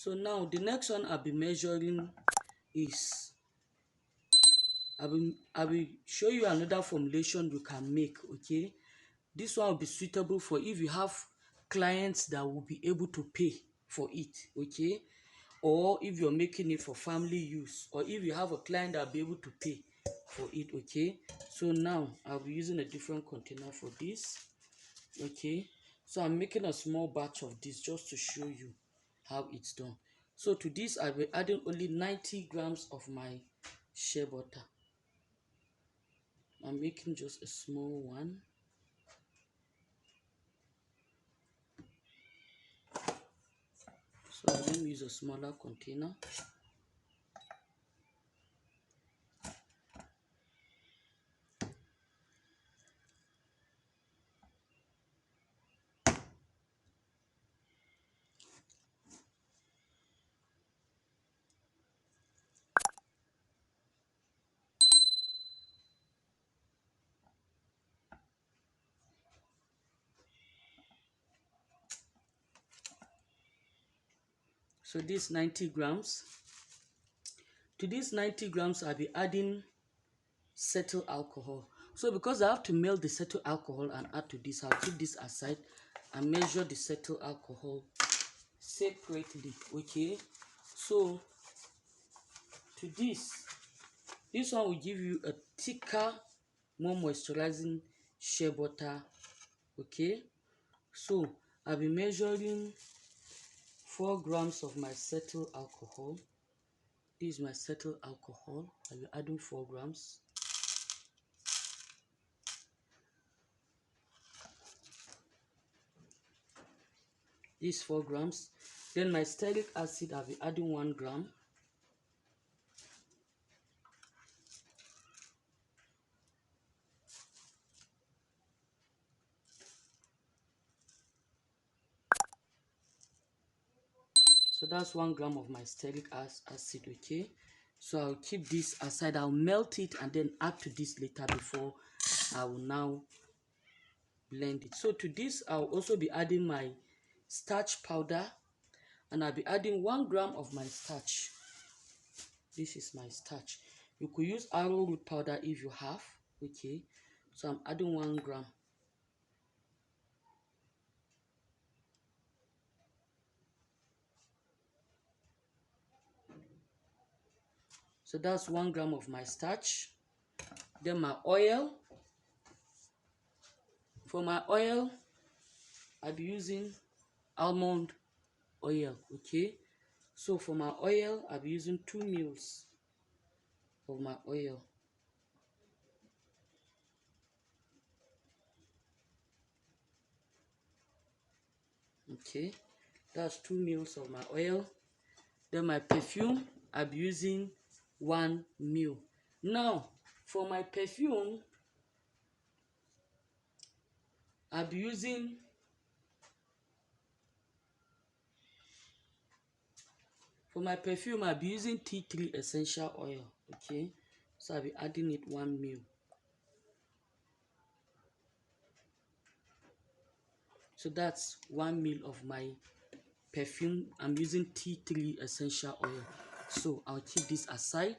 So now the next one I'll be measuring is I will show you another formulation you can make. Okay, this one will be suitable for if you have clients that will be able to pay for it. Okay, or if you're making it for family use, or if you have a client that will be able to pay for it. Okay, so now I'll be using a different container for this. Okay, so I'm making a small batch of this just to show you how it's done. So to this I'll be adding only 90 grams of my shea butter. I'm making just a small one. So let me use a smaller container. So this 90 grams. To this 90 grams, I'll be adding cetyl alcohol. So because I have to melt the cetyl alcohol and add to this, I'll keep this aside and measure the cetyl alcohol separately. Okay, so to this one will give you a thicker, more moisturizing shea butter. Okay, so I'll be measuring 4 grams of my cetyl alcohol. This is my cetyl alcohol. I'll be adding 4 grams. This 4 grams. Then my stearic acid, I'll be adding 1 gram. So that's 1 gram of my stearic acid. Okay, so I'll keep this aside. I'll melt it and then add to this later before I will now blend it. So to this I'll also be adding my starch powder, and I'll be adding 1 gram of my starch. This is my starch. You could use arrowroot powder if you have. Okay, so I'm adding 1 gram. So that's 1 gram of my starch. Then my oil. For my oil, I'll be using almond oil. Okay, so for my oil, I'll be using 2 mils of my oil. Okay, that's 2 mils of my oil. Then my perfume, I'll be using 1 mil. Now for my perfume, I'll be using tea tree essential oil. Okay, so I'll be adding it 1 mil. So that's 1 mil of my perfume. I'm using tea tree essential oil. So I'll keep this aside.